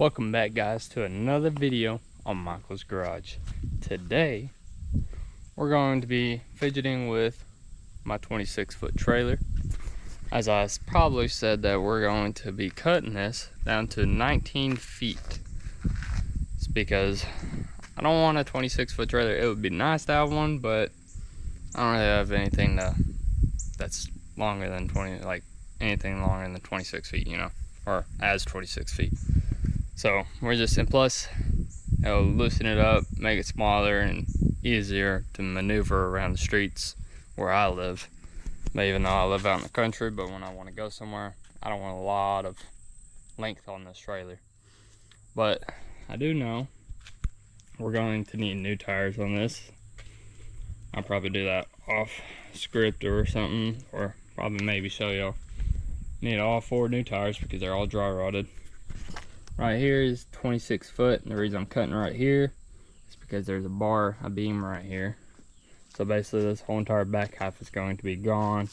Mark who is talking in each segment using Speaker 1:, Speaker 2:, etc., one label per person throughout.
Speaker 1: Welcome back, guys, to another video on Michael's Garage. Today we're going to be fidgeting with my 26-foot trailer. As I probably said, that we're going to be cutting this down to 19 feet. It's because I don't want a 26-foot trailer. It would be nice to have one, but I don't really have anything that's longer than 20, like anything longer than 26 feet, you know, or as 26 feet. So we're just, and plus it'll loosen it up, make it smaller and easier to maneuver around the streets where I live. But even though I live out in the country, but when I want to go somewhere, I don't want a lot of length on this trailer. But I do know we're going to need new tires on this. I'll probably do that off script or something, or probably maybe show y'all. Need all 4 new tires because they're all dry rotted. Right here is 26 foot, and the reason I'm cutting right here is because there's a beam right here. So basically this whole entire back half is going to be gone.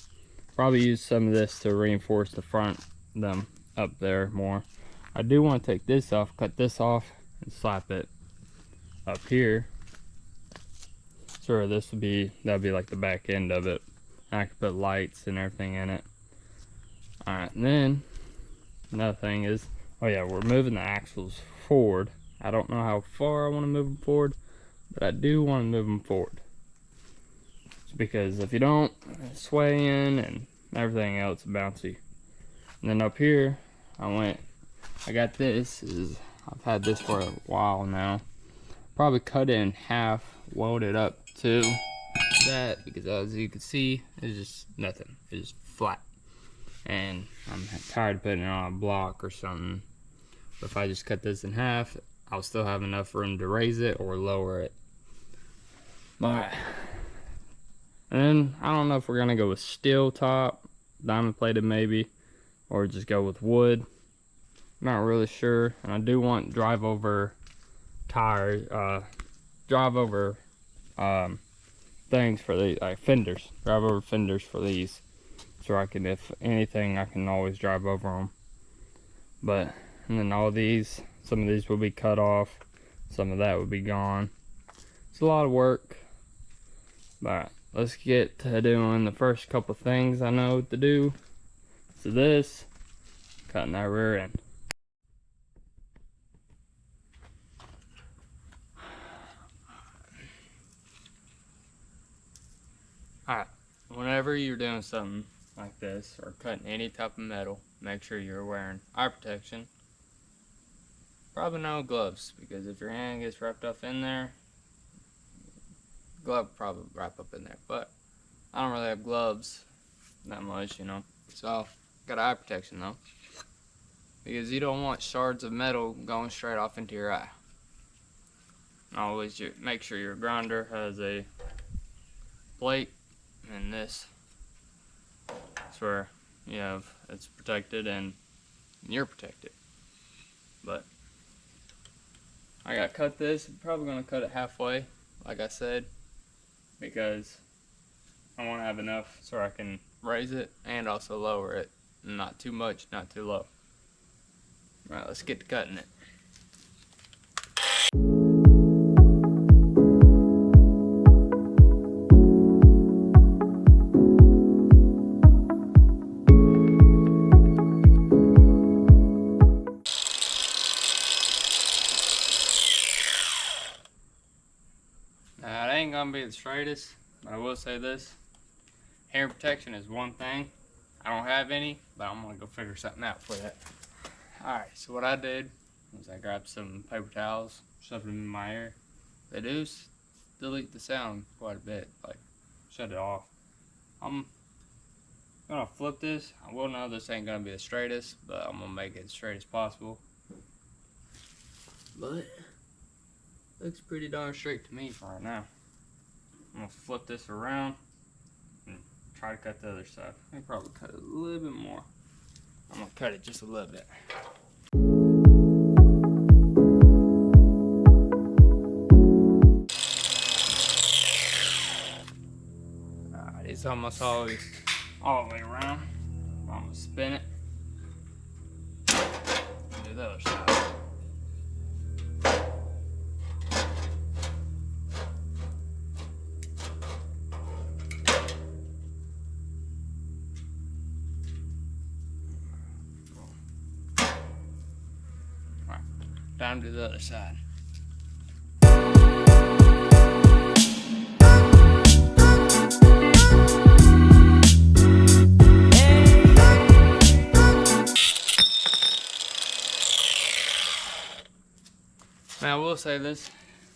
Speaker 1: Probably use some of this to reinforce the front, them up there more. I do want to take this off, cut this off, and slap it up here. So this would be, that'd be like the back end of it. And I could put lights and everything in it. Alright, and then another thing is, oh yeah, we're moving the axles forward. I don't know how far I want to move them forward, but I do want to move them forward. It's because if you don't, sway in and everything else bouncy. And then up here, I got this, I've had this for a while now. Probably cut it in half, weld it up to that, because as you can see, it's just nothing. It's just flat. And I'm tired of putting it on a block or something. But if I just cut this in half, I'll still have enough room to raise it or lower it. Alright. And then I don't know if we're gonna go with steel top, diamond plated maybe, or just go with wood. Not really sure. And I do want drive over tires, things for these, like fenders, drive over fenders for these. So I can, if anything, I can always drive over them. But, and then all these, some of these will be cut off, some of that will be gone. It's a lot of work, but let's get to doing the first couple things I know to do. So this, cutting that rear end. Alright, whenever you're doing something like this, or cutting any type of metal, make sure you're wearing eye protection. Probably no gloves, because if your hand gets wrapped up in there, glove probably wrap up in there. But I don't really have gloves that much, you know. So got eye protection though, because you don't want shards of metal going straight off into your eye. And always make sure your grinder has a plate, and this. That's where you have, it's protected and you're protected. But I gotta cut this. I'm probably gonna cut it halfway, like I said, because I want to have enough so I can raise it and also lower it. Not too much, not too low. Alright, let's get to cutting it. Now, it ain't gonna be the straightest, but I will say this. Hair protection is one thing. I don't have any, but I'm gonna go figure something out for that. Alright, so what I did was I grabbed some paper towels, shoved them in my hair. They do delete the sound quite a bit, like shut it off. I'm gonna flip this. I will know this ain't gonna be the straightest, but I'm gonna make it as straight as possible. But looks pretty darn straight to me for right now. I'm gonna flip this around and try to cut the other side. I can probably cut it a little bit more. I'm gonna cut it just a little bit. Alright, it's almost all the way around. I'm gonna spin it. Do the other side. Time to the other side. Now I will say this,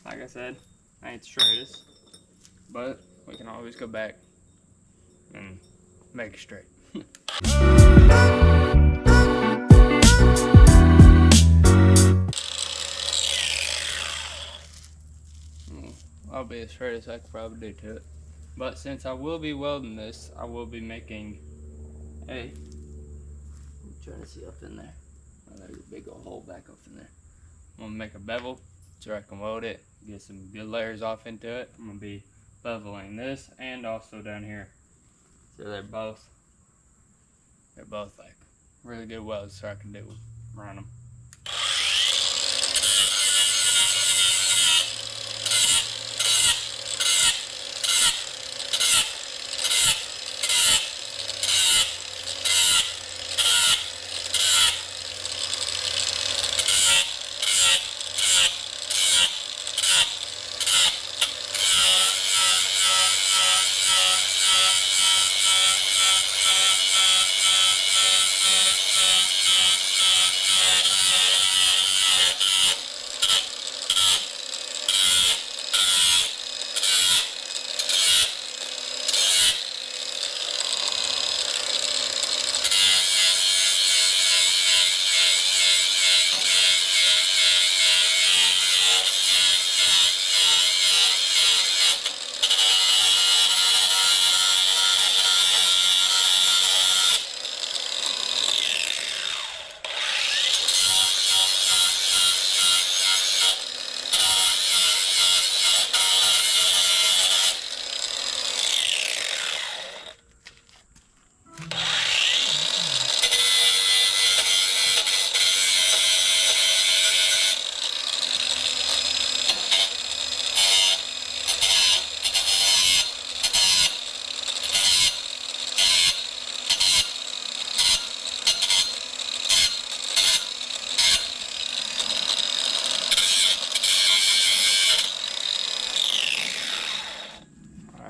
Speaker 1: like I said, I ain't the straightest, but we can always go back and make it straight. I'll be as straight as I could probably do to it. But since I will be welding this, I will be making a, I'm trying to see up in there. Oh, there's a big old hole back up in there. I'm gonna make a bevel so I can weld it, get some good layers off into it. I'm gonna be beveling this and also down here. So they're both like really good welds so I can run them.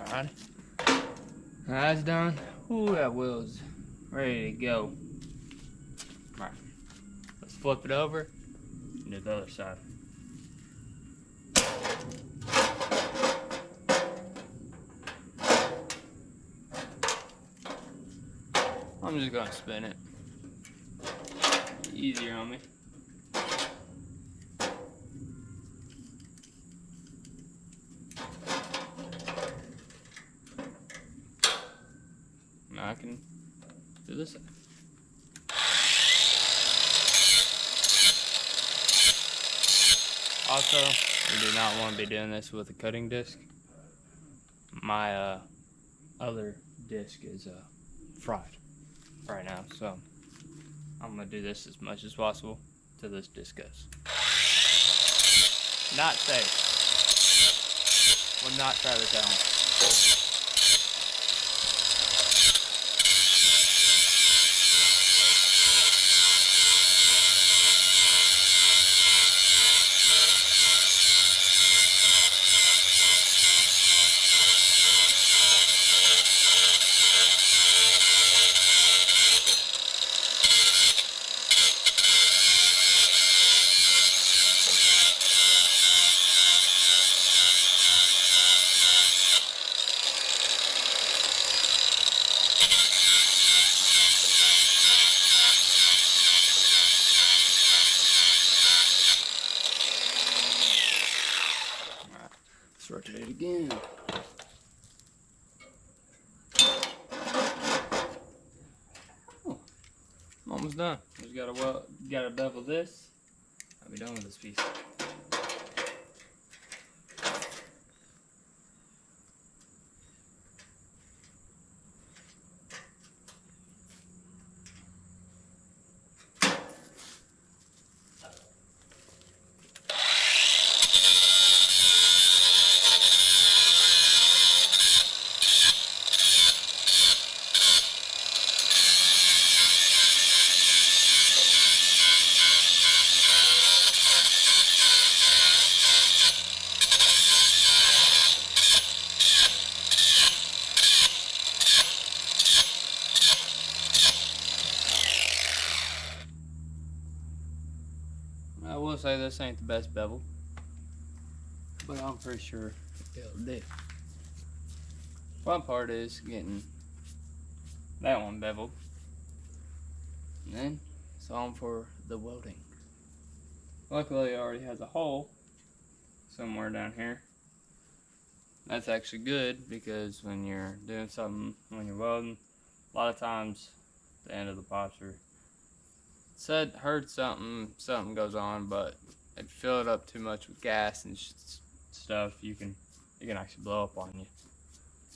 Speaker 1: Alright, that's done. Ooh, that wheel's ready to go. Alright, let's flip it over and do the other side. I'm just gonna spin it. Easier on me. Now I can do this. Also, we do not want to be doing this with a cutting disc. My other disc is fried right now, so I'm gonna do this as much as possible till this disc goes. Not safe. Would not try this at home. Let's rotate it again. Oh, I'm almost done. Just gotta bevel this. I'll be done with this piece. will say this ain't the best bevel, but I'm pretty sure it'll do. One part is getting that one beveled, and then it's on for the welding. Luckily, it already has a hole somewhere down here. That's actually good because when you're doing something, when you're welding, a lot of times the end of the pipes are heard something goes on, but if you fill it up too much with gas and stuff, it can actually blow up on you.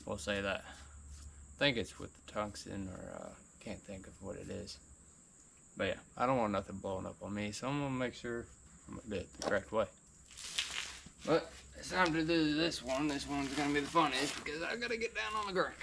Speaker 1: We'll say that. I think it's with the tungsten, or can't think of what it is. But yeah, I don't want nothing blowing up on me, so I'm gonna make sure I'm gonna do it the correct way. But it's time to do this one. This one's gonna be the funniest because I gotta get down on the ground.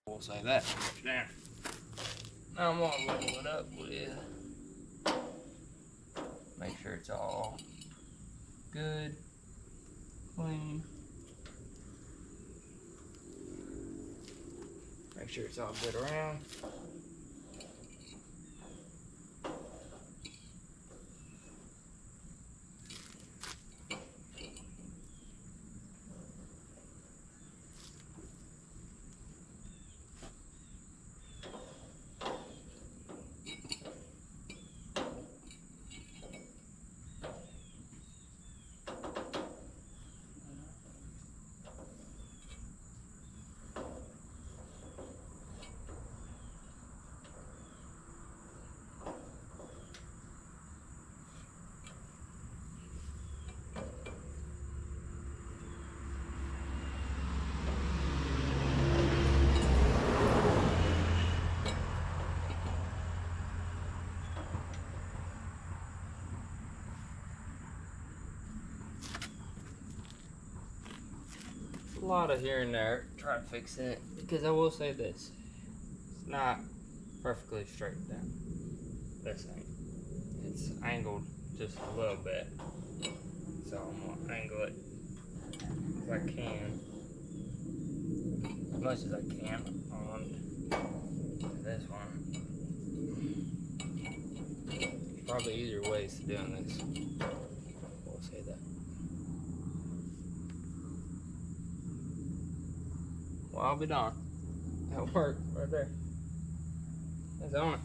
Speaker 1: We'll say that. There. Now I'm gonna level it up with. Make sure it's all good, clean. Make sure it's all good around. A lot of here and there, try fixing it, because I will say this, it's not perfectly straight down. This ain't. It's angled just a little bit, so I'm gonna angle it as I can, as much as I can on this one. There's probably easier ways to doing this. We'll say that. Well, I'll be darned. That worked right there. That's on it.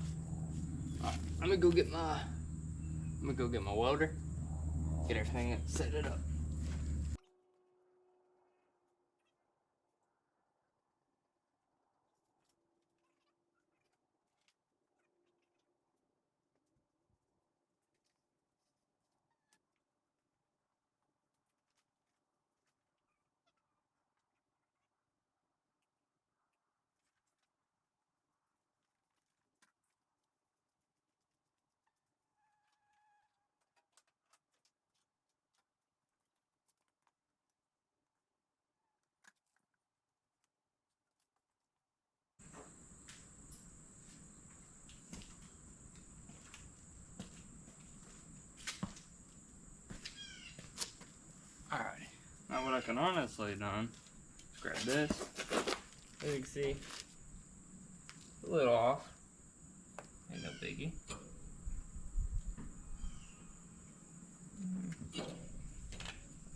Speaker 1: Alright, let me go get my welder, get everything and set it up. Alright, now what I can honestly do is grab this. As you can see, A little off. Ain't no biggie.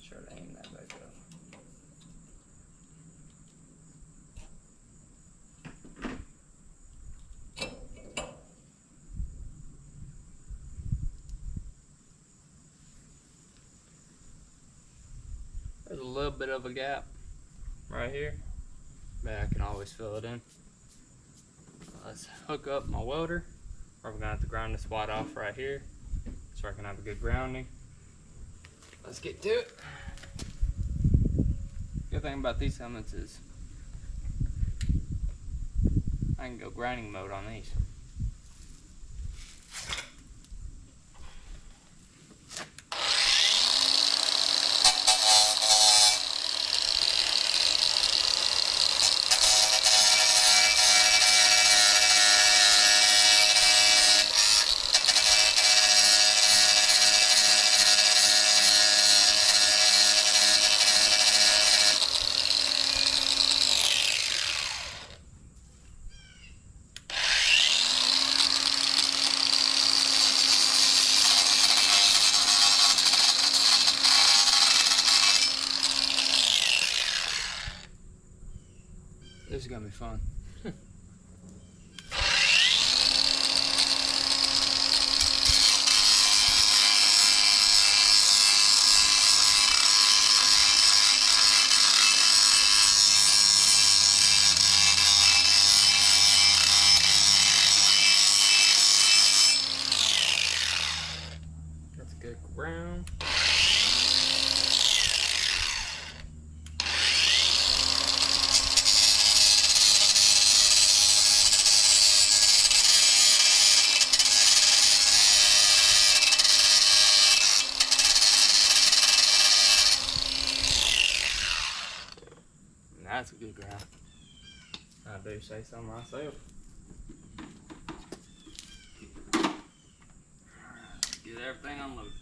Speaker 1: Try to aim that back up. There's a little bit of a gap right here, but I can always fill it in. Let's hook up my welder. We're gonna have to grind this wad off right here so I can have a good grounding. Let's get to it. Good thing about these helmets is I can go grinding mode on these. This is gonna be fun. That's a good ground. That's a good ground. I do say so myself. Get everything unloaded.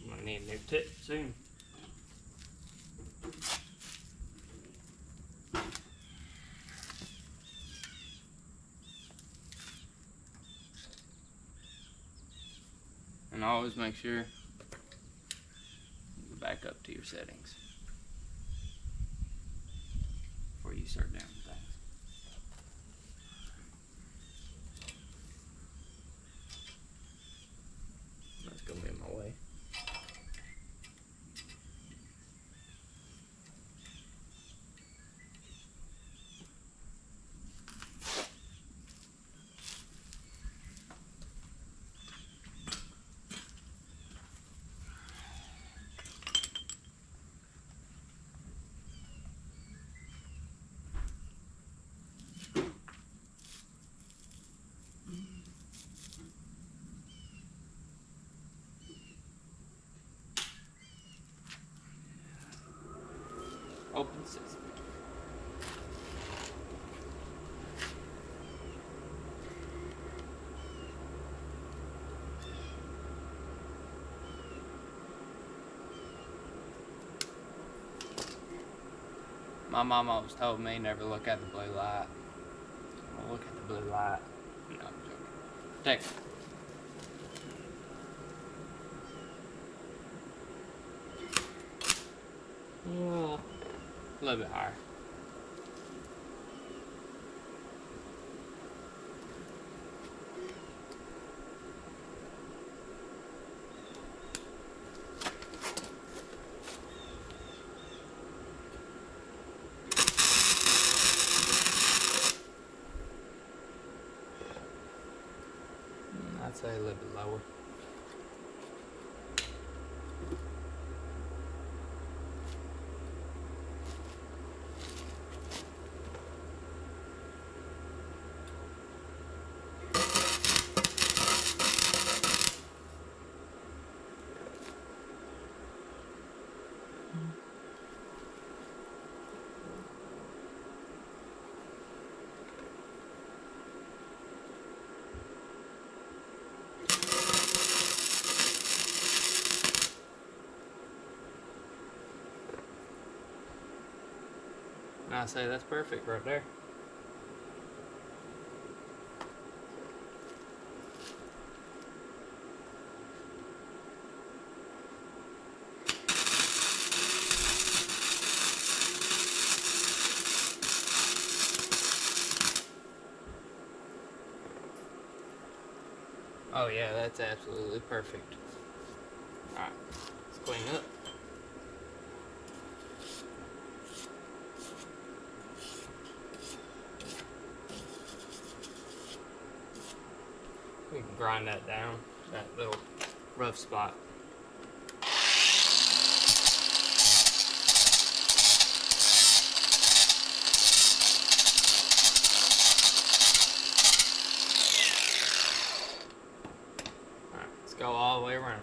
Speaker 1: I'm gonna need a new tip soon. And always make sure you back up to your settings before you start doing things. That's gonna be in my way. Open sesame. My mom always told me never look at the blue light. I'll look at the blue light. No, I'm joking. Take it. Yeah. A little bit higher. I'd say a little bit lower. I say that's perfect right there. Oh yeah, that's absolutely perfect. Alright, let's clean up. We can grind that down, that little rough spot. Alright, let's go all the way around.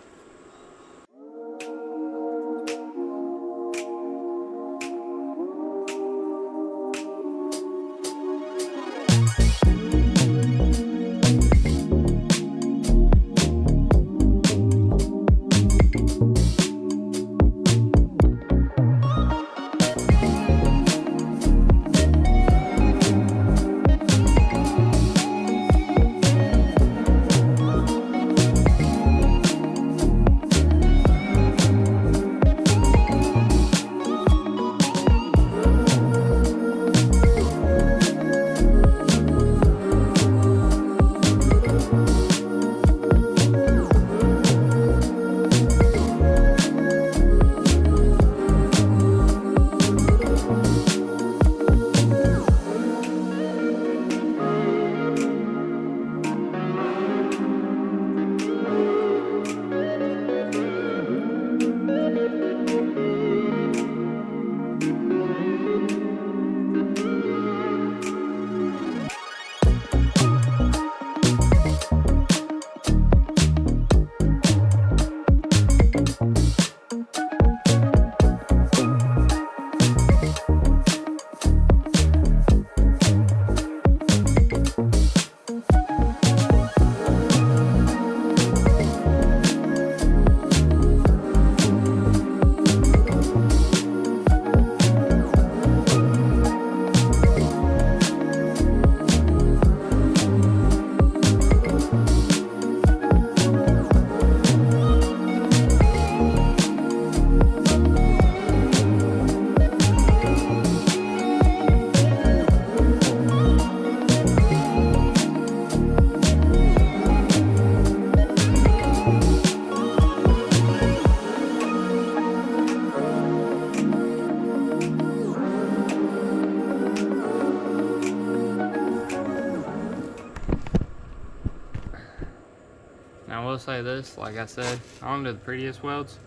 Speaker 1: Now I will say this, like I said, I don't do the prettiest welds,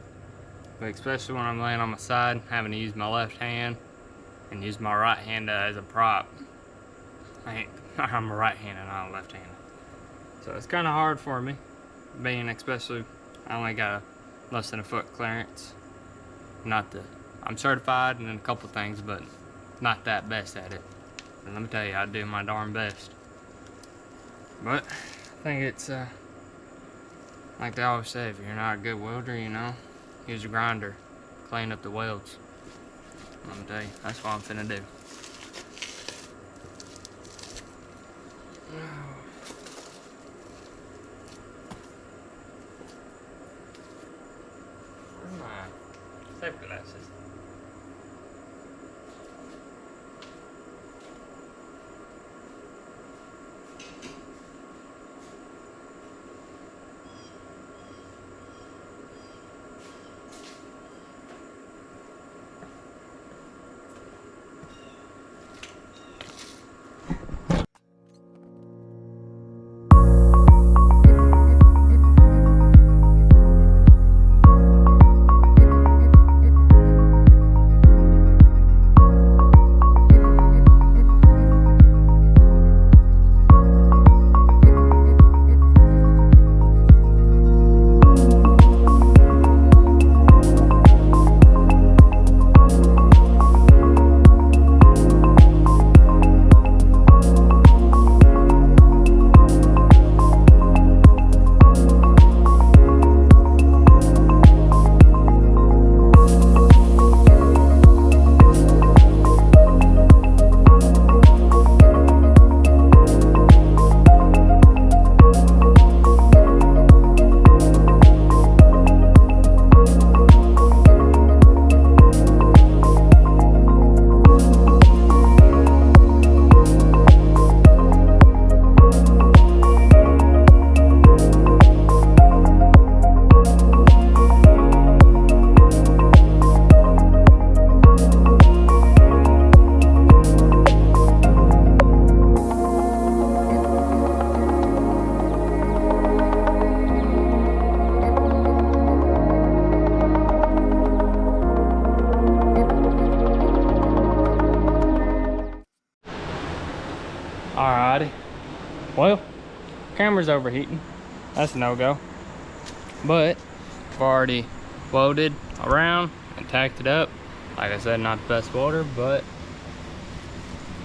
Speaker 1: but especially when I'm laying on my side, having to use my left hand and use my right hand as a prop. I'm a right-handed, not a left-handed. So it's kind of hard for me, being especially, I only got less than a foot clearance. I'm certified in a couple things, but not that best at it. And let me tell you, I do my darn best. But I think it's, like they always say, if you're not a good welder, you know, use a grinder, clean up the welds. Let me tell you, that's what I'm finna do. Where's my safety glasses? Well, camera's overheating. That's a no-go. But I've already welded around and tacked it up. Like I said, not the best welder, but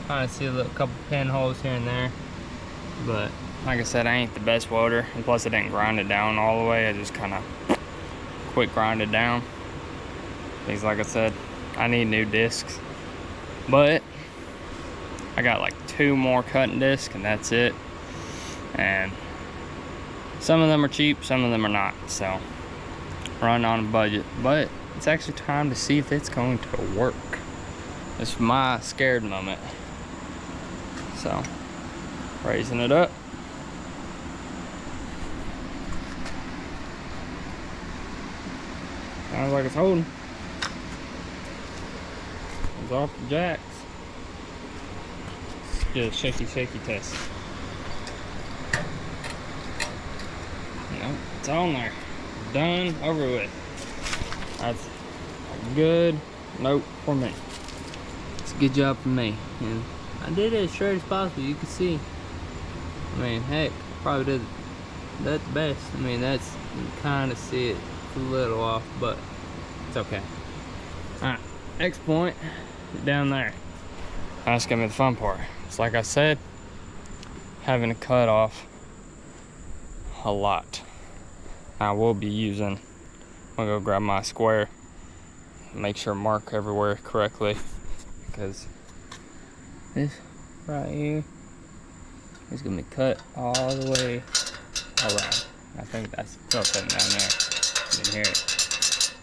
Speaker 1: kind of see a little couple pinholes here and there. But like I said, I ain't the best welder, and plus I didn't grind it down all the way. I just kind of quick grind it down because, like I said, I need new discs. But I got like 2 more cutting discs, and that's it. And some of them are cheap, some of them are not, so run on a budget. But it's actually time to see if it's going to work. It's my scared moment. So raising it up. Sounds like it's holding. It's off the jacks. Let's do a shaky test. Nope, it's on there. Done, over with. That's a good note for me. It's a good job for me. And I did it as straight as possible. You can see. I mean, heck, probably did that the best. I mean, that's, you can kind of see it a little off, but it's okay. Alright, next point is down there. That's gonna be the fun part. It's like I said, having to cut off a lot. I will be using, I'm gonna go grab my square, make sure mark everywhere correctly, because this right here is gonna be cut all the way around. I think that's still cutting down there. You can hear it.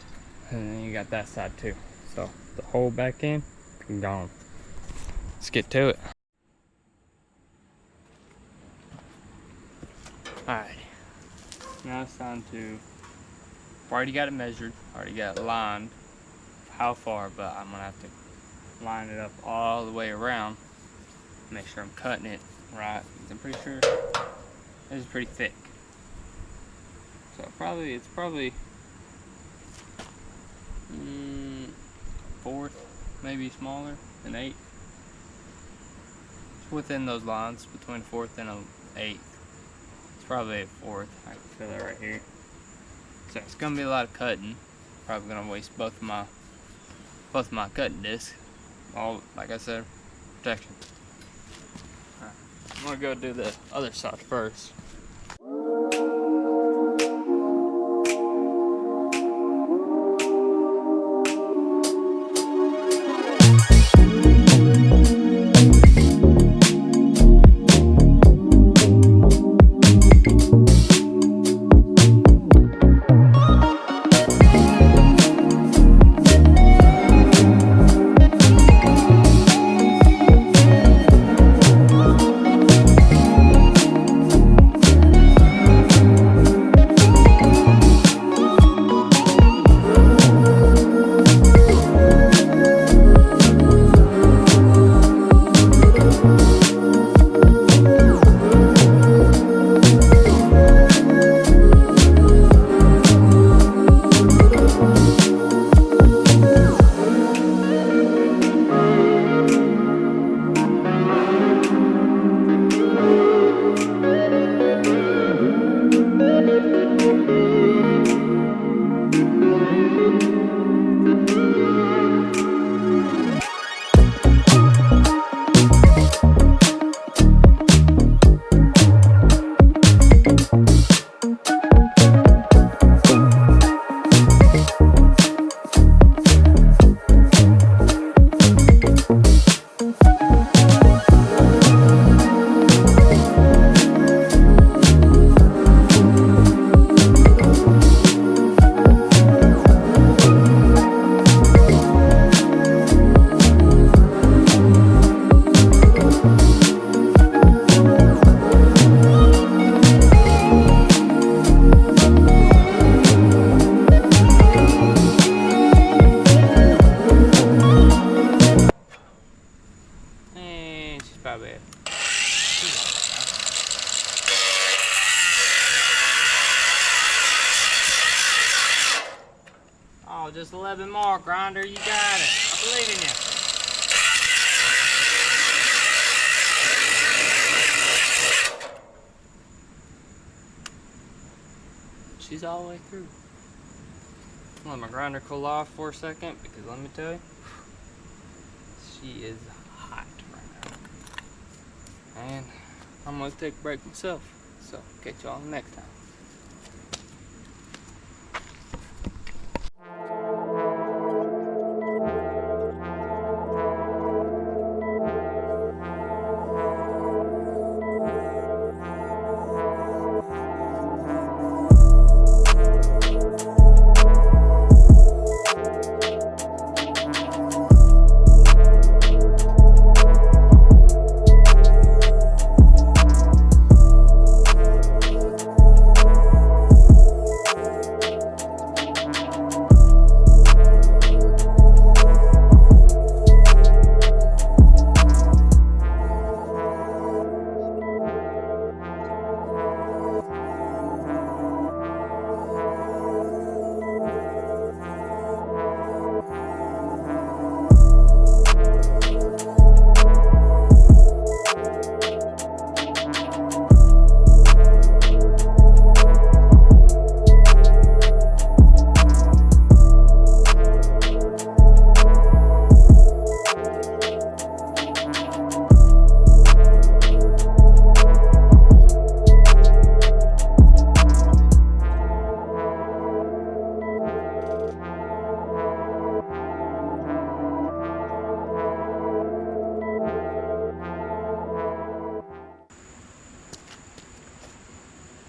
Speaker 1: And then you got that side too. So the whole back end, gone. Let's get to it. Alright. Now it's time to, I've already got it measured, already got it lined, how far, but I'm gonna have to line it up all the way around, make sure I'm cutting it right, because I'm pretty sure this is pretty thick. So it's probably 1/4, maybe smaller, an 1/8. It's within those lines, between 1/4 and an 1/8. Probably a 1/4. I can feel it right here. So it's gonna be a lot of cutting. Probably gonna waste both of my cutting discs. All, like I said, protection. Right. I'm gonna go do the other side first. Oh, just 11 more, Grinder. You got it. I believe in you. she's all the way through. I'll let my grinder cool off for a second, because let me tell you, she is hot right now. And I'm gonna take a break myself, so catch y'all next time.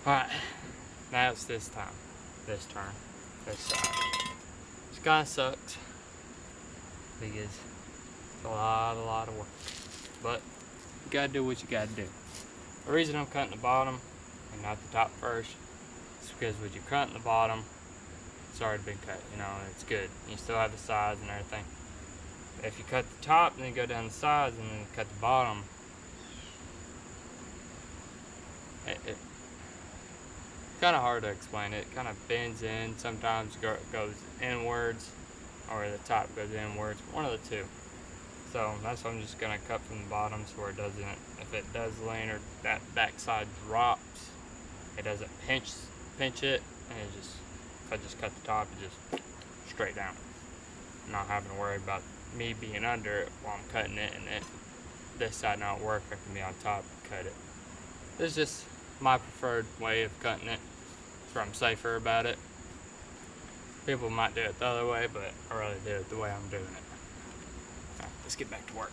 Speaker 1: Alright, now it's this turn, this side. This guy sucks because it's a lot of work, but you gotta do what you gotta do. The reason I'm cutting the bottom and not the top first is because when you cut the bottom, it's already been cut, you know, and it's good. You still have the sides and everything. If you cut the top and then go down the sides and then cut the bottom, it's kind of hard to explain. It kind of bends in, sometimes goes inwards, or the top goes inwards, one of the two. So that's why I'm just gonna cut from the bottom so where it doesn't, if it does lean or that backside drops, it doesn't pinch it, and it just, if I just cut the top, it just straight down. Not having to worry about me being under it while I'm cutting it, and this side not work, I can be on top and cut it. This is just my preferred way of cutting it, so I'm safer about it. People might do it the other way, but I really do it the way I'm doing it. Alright, let's get back to work.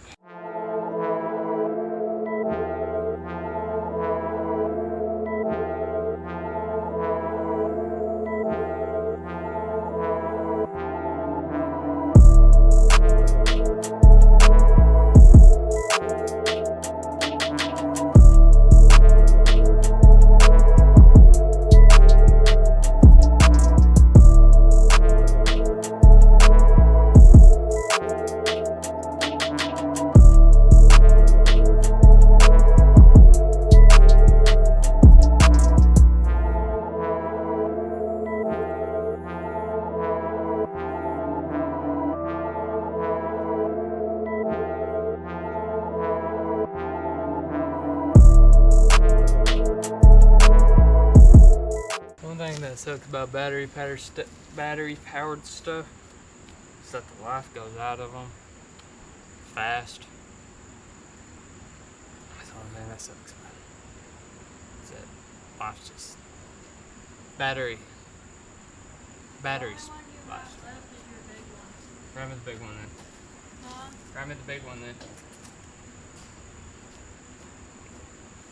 Speaker 1: That sucks about battery powered stuff is that the life goes out of them fast. That's the only thing that sucks about it. Is that life's just batteries. Grab me the big one then. Grab me the big one then.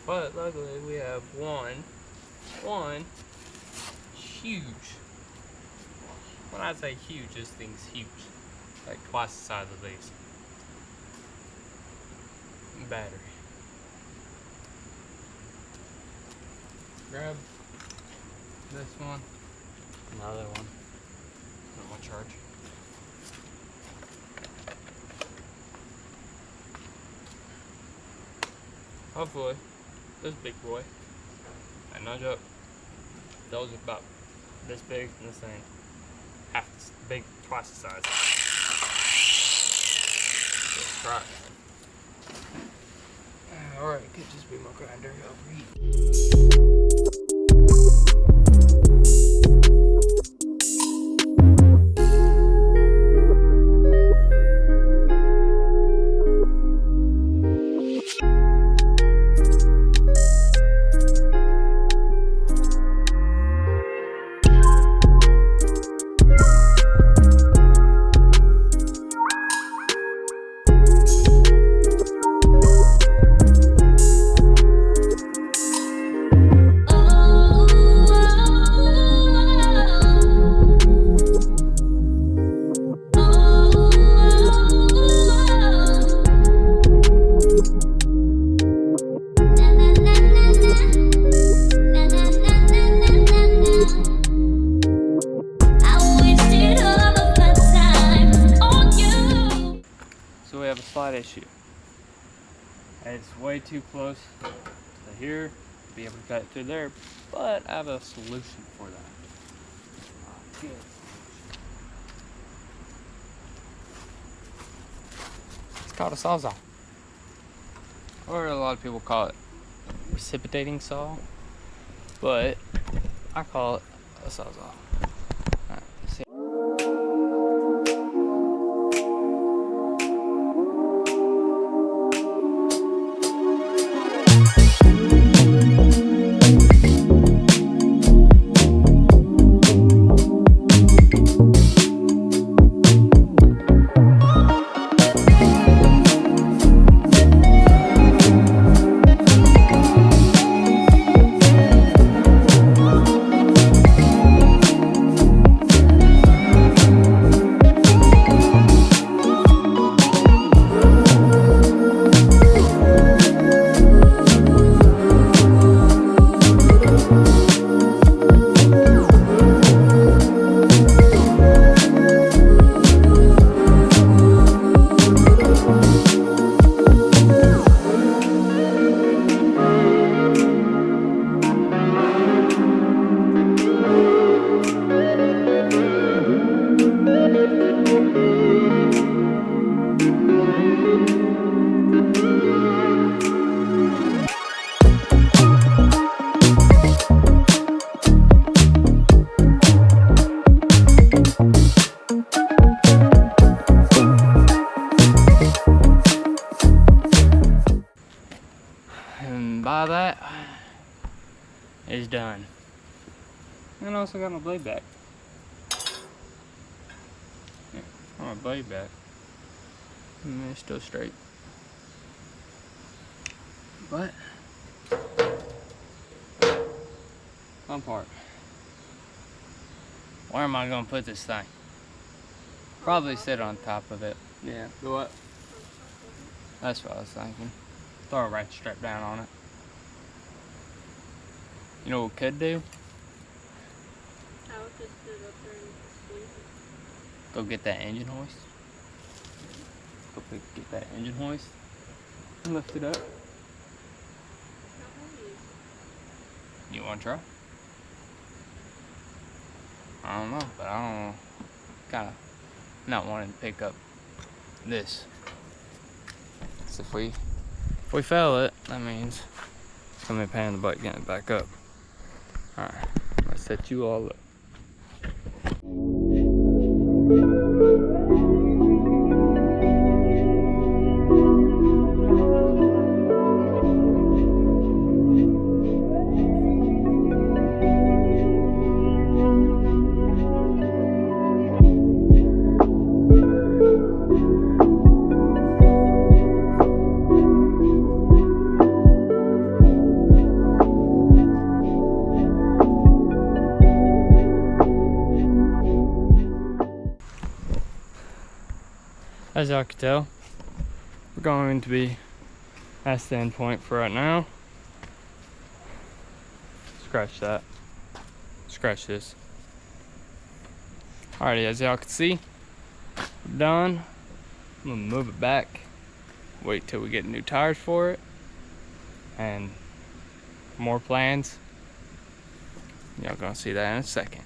Speaker 1: But luckily we have one huge. When I say huge, this thing's huge. Like twice the size of these. Battery. Grab this one. Another one. Put my charge. Hopefully, this big boy, and no joke, those are about this big, and this thing half this big, twice the size. Let's try it. Alright, it could just be my grinder overheat. slight issue. It's way too close to here to be able to cut it through there, but I have a solution for that. It's called a sawzall, or a lot of people call it precipitating saw, but I call it a sawzall. Alright, let's see. And by that, it's done. And I also got my blade back. Yeah, got my blade back. And it's still straight. But, fun part. Where am I gonna put this thing? Probably sit on top of it. Yeah, go up. That's what I was thinking. Throw a ratchet strap down on it. You know what we could do?
Speaker 2: I would just sit up there and sleep.
Speaker 1: Go get that engine hoist. Get that engine hoist and lift it up. You want to try? I don't know, but I don't kind of not wanting to pick up this. So if we fail it, that means it's gonna be a pain in the butt getting it back up. All right, let's set you all up. As y'all can tell, we're going to be at the end point for right now. Scratch that. Scratch this. Alrighty, as y'all can see, we're done. I'm gonna move it back. Wait till we get new tires for it. And more plans. Y'all gonna see that in a second.